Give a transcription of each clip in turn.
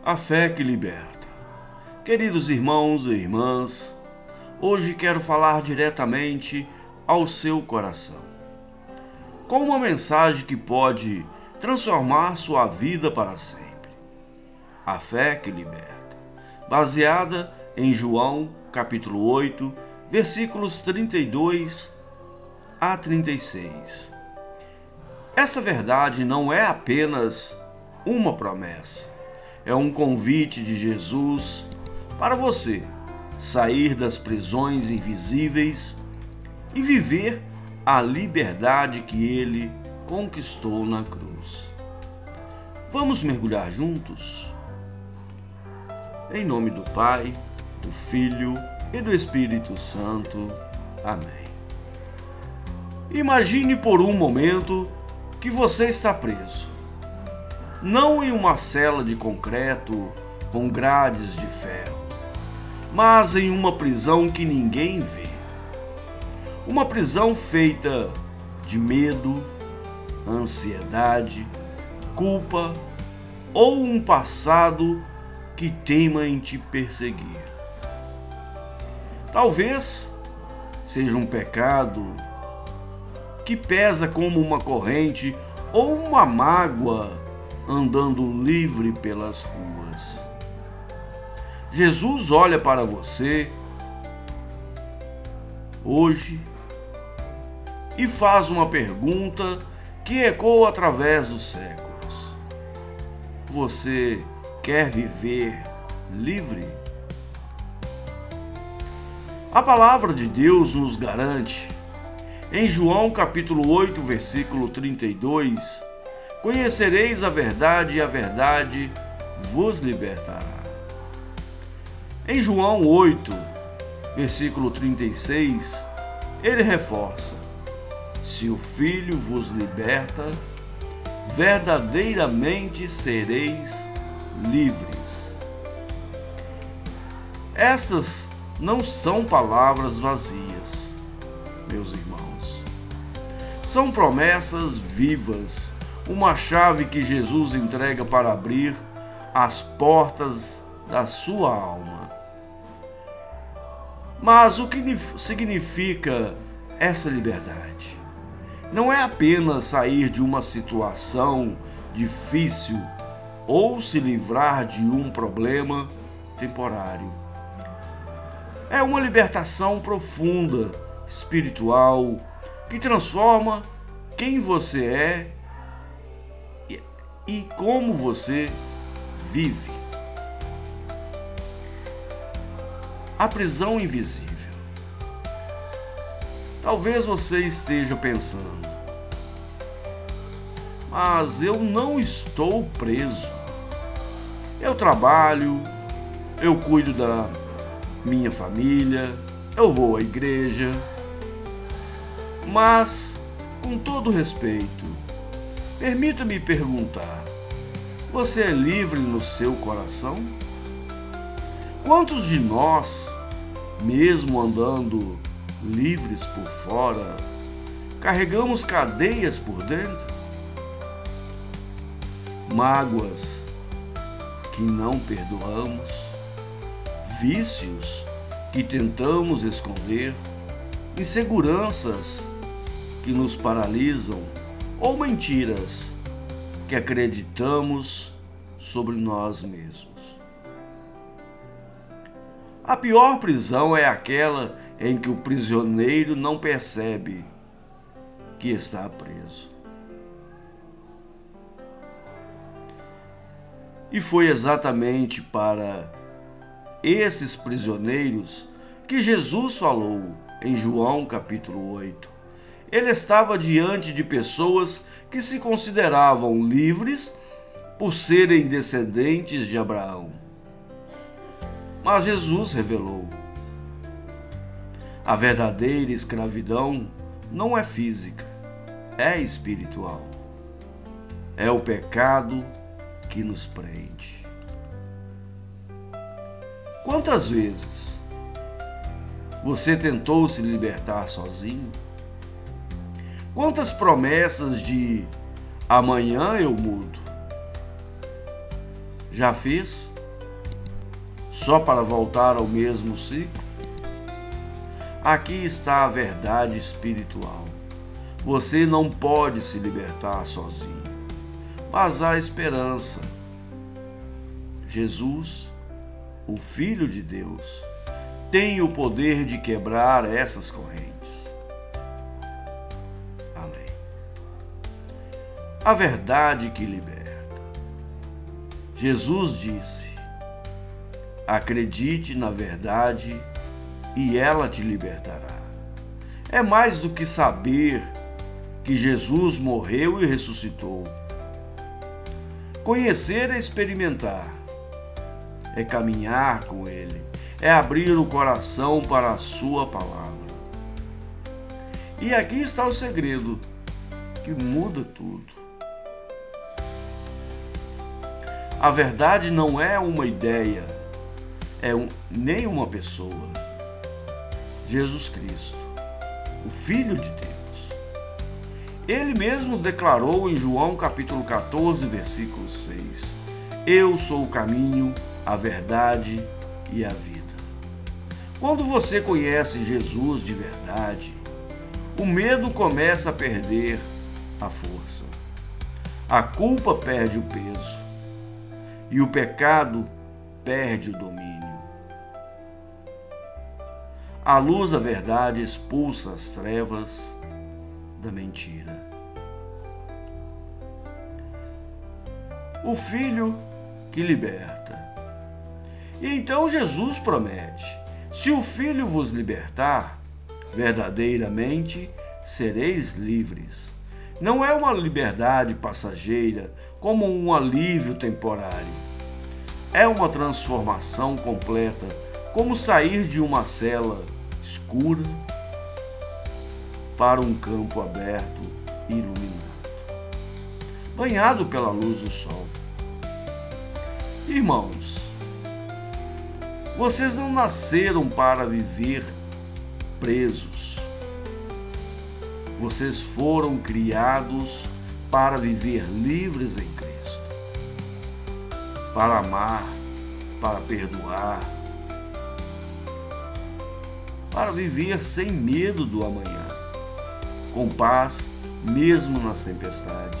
A fé que liberta. Queridos irmãos e irmãs, hoje quero falar diretamente ao seu coração, com uma mensagem que pode transformar sua vida para sempre. A fé que liberta, baseada em João, capítulo 8, versículos 32 a 36. Esta verdade não é apenas uma promessa, é um convite de Jesus para você sair das prisões invisíveis e viver a liberdade que ele conquistou na cruz. Vamos mergulhar juntos? Em nome do Pai, do Filho e do Espírito Santo. Amém. Imagine por um momento que você está preso, não em uma cela de concreto com grades de ferro, mas em uma prisão que ninguém vê. Uma prisão feita de medo, ansiedade, culpa ou um passado que teima em te perseguir. Talvez seja um pecado que pesa como uma corrente ou uma mágoa andando livre pelas ruas. Jesus olha para você hoje e faz uma pergunta que ecoa através dos séculos. Você quer viver livre? A palavra de Deus nos garante, em João capítulo 8, versículo 32, conhecereis a verdade e a verdade vos libertará. Em João 8, versículo 36, ele reforça: se o Filho vos liberta, verdadeiramente sereis livres. Estas não são palavras vazias, meus irmãos. São promessas vivas, uma chave que Jesus entrega para abrir as portas da sua alma. Mas o que significa essa liberdade? Não é apenas sair de uma situação difícil ou se livrar de um problema temporário. É uma libertação profunda, espiritual, que transforma quem você é e como você vive. A prisão invisível. Talvez você esteja pensando: mas eu não estou preso. Eu trabalho, eu cuido da minha família, eu vou à igreja. Mas, com todo respeito, permita-me perguntar: você é livre no seu coração? Quantos de nós, mesmo andando livres por fora, carregamos cadeias por dentro? Mágoas que não perdoamos, vícios que tentamos esconder, inseguranças que nos paralisam ou mentiras que acreditamos sobre nós mesmos. A pior prisão é aquela em que o prisioneiro não percebe que está preso. E foi exatamente para esses prisioneiros que Jesus falou em João capítulo 8. Ele estava diante de pessoas que se consideravam livres por serem descendentes de Abraão. Mas Jesus revelou: a verdadeira escravidão não é física, é espiritual. É o pecado que nos prende. Quantas vezes você tentou se libertar sozinho? Quantas promessas de amanhã eu mudo já fez só para voltar ao mesmo ciclo? Aqui está a verdade espiritual. Você não pode se libertar sozinho, mas há esperança. Jesus, o Filho de Deus, tem o poder de quebrar essas correntes. Amém. A verdade que liberta. Jesus disse: acredite na verdade e ela te libertará. É mais do que saber que Jesus morreu e ressuscitou. Conhecer é experimentar, é caminhar com Ele, é abrir o coração para a sua palavra. E aqui está o segredo que muda tudo. A verdade não é uma ideia, nem uma pessoa. Jesus Cristo, o Filho de Deus. Ele mesmo declarou em João capítulo 14, versículo 6: eu sou o caminho, a verdade e a vida. Quando você conhece Jesus de verdade, o medo começa a perder a força. A culpa perde o peso e o pecado perde o domínio. A luz da verdade expulsa as trevas da mentira. O Filho que liberta. E então Jesus promete: se o Filho vos libertar, verdadeiramente sereis livres. Não é uma liberdade passageira, como um alívio temporário. É uma transformação completa, como sair de uma cela escura para um campo aberto e iluminado, banhado pela luz do sol. Irmãos, vocês não nasceram para viver presos. Vocês foram criados para viver livres em Cristo, para amar, para perdoar, para viver sem medo do amanhã, com paz mesmo nas tempestades.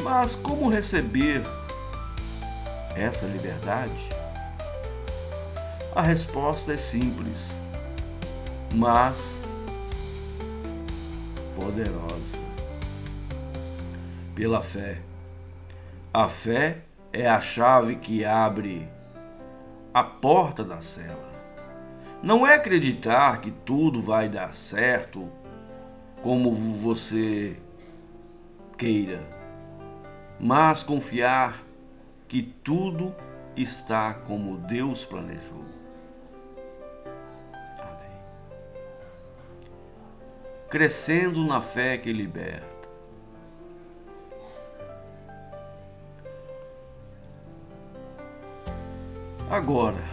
Mas como receber essa liberdade? A resposta é simples, mas poderosa. Pela fé. A fé é a chave que abre a porta da cela. Não é acreditar que tudo vai dar certo como você queira, mas confiar que tudo está como Deus planejou. Amém. Crescendo na fé que liberta. Agora,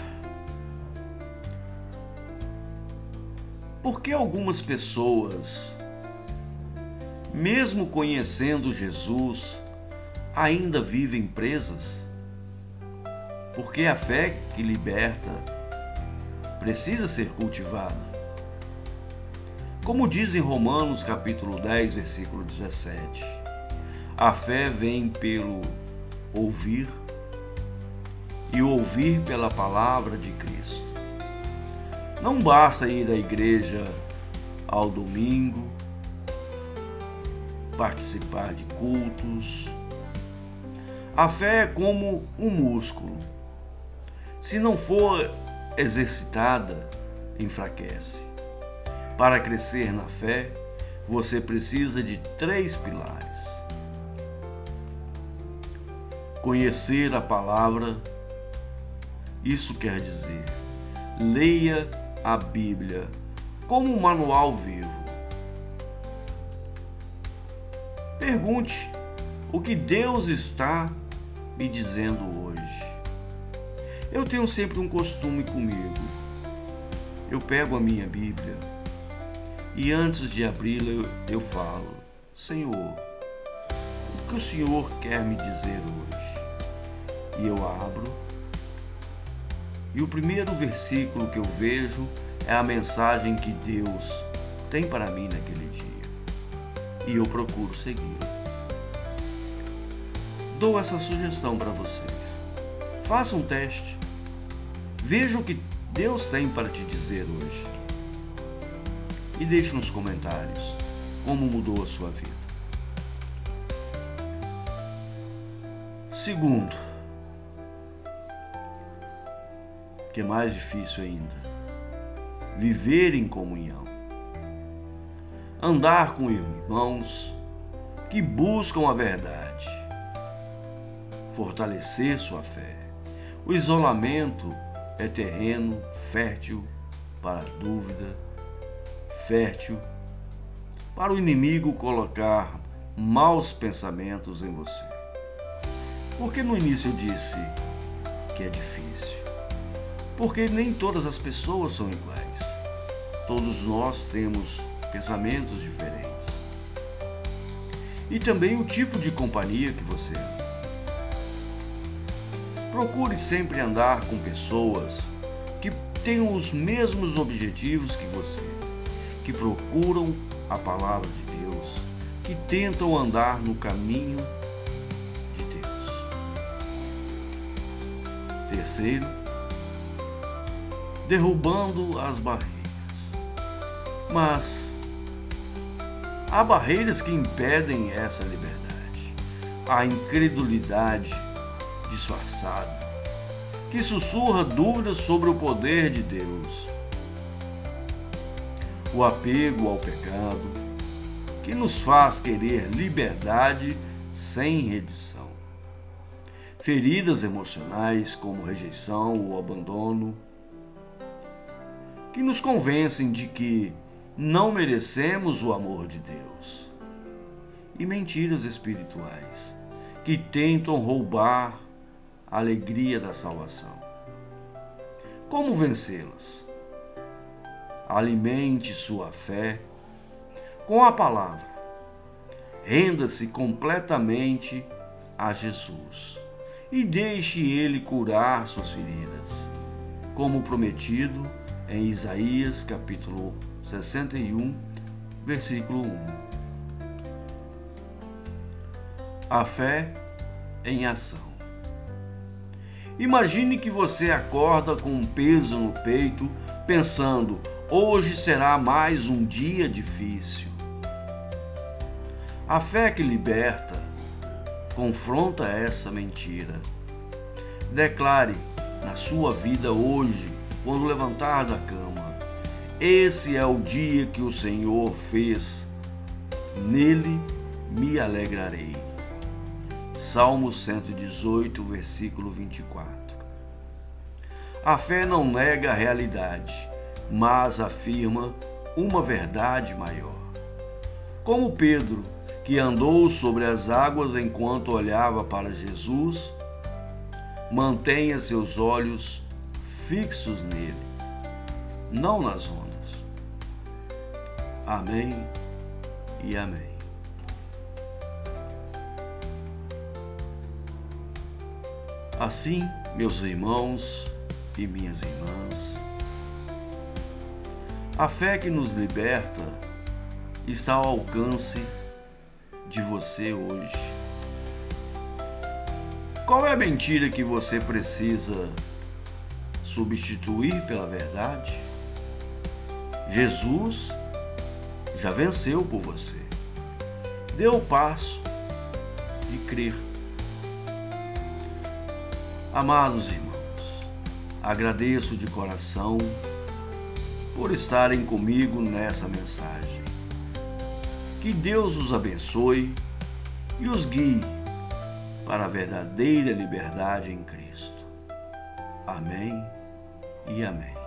por que algumas pessoas, mesmo conhecendo Jesus, ainda vivem presas? Porque a fé que liberta precisa ser cultivada. Como diz em Romanos capítulo 10, versículo 17, a fé vem pelo ouvir e ouvir pela palavra de Cristo. Não basta ir à igreja ao domingo, participar de cultos. A fé é como um músculo. Se não for exercitada, enfraquece. Para crescer na fé, você precisa de 3 pilares: conhecer a palavra. Isso quer dizer, leia a Bíblia como um manual vivo. Pergunte o que Deus está me dizendo hoje. Eu tenho sempre um costume comigo. Eu pego a minha Bíblia e antes de abri-la eu falo: Senhor, o que o Senhor quer me dizer hoje? E eu abro E o primeiro versículo que eu vejo é a mensagem que Deus tem para mim naquele dia. E eu procuro segui-la. Dou essa sugestão para vocês. Faça um teste. Veja o que Deus tem para te dizer hoje. E deixe nos comentários como mudou a sua vida. Segundo, que é mais difícil ainda, viver em comunhão. Andar com irmãos que buscam a verdade. Fortalecer sua fé. O isolamento é terreno fértil para a dúvida, fértil para o inimigo colocar maus pensamentos em você. Porque no início eu disse que é difícil? Porque nem todas as pessoas são iguais. Todos nós temos pensamentos diferentes. E também o tipo de companhia que você anda. Procure sempre andar com pessoas que tenham os mesmos objetivos que você, que procuram a palavra de Deus, que tentam andar no caminho de Deus. Terceiro, derrubando as barreiras. Mas há barreiras que impedem essa liberdade. A incredulidade disfarçada, que sussurra dúvidas sobre o poder de Deus. O apego ao pecado, que nos faz querer liberdade sem redenção. Feridas emocionais como rejeição ou abandono, que nos convencem de que não merecemos o amor de Deus. E mentiras espirituais, que tentam roubar a alegria da salvação. Como vencê-las? Alimente sua fé com a palavra. Renda-se completamente a Jesus e deixe Ele curar suas feridas, como prometido em Isaías capítulo 61, versículo 1. A fé em ação. Imagine que você acorda com um peso no peito, pensando: hoje será mais um dia difícil. A fé que liberta confronta essa mentira. Declare na sua vida hoje, quando levantar da cama: esse é o dia que o Senhor fez, nele me alegrarei. Salmo 118, versículo 24. A fé não nega a realidade, mas afirma uma verdade maior. Como Pedro, que andou sobre as águas enquanto olhava para Jesus, mantenha seus olhos fixos nele, não nas ondas. Amém e amém. Assim, meus irmãos e minhas irmãs, a fé que nos liberta está ao alcance de você hoje. Qual é a mentira que você precisa substituir pela verdade? Jesus já venceu por você. Dê o passo de crer. Amados irmãos, agradeço de coração por estarem comigo nessa mensagem. Que Deus os abençoe e os guie para a verdadeira liberdade em Cristo. Amém e amém.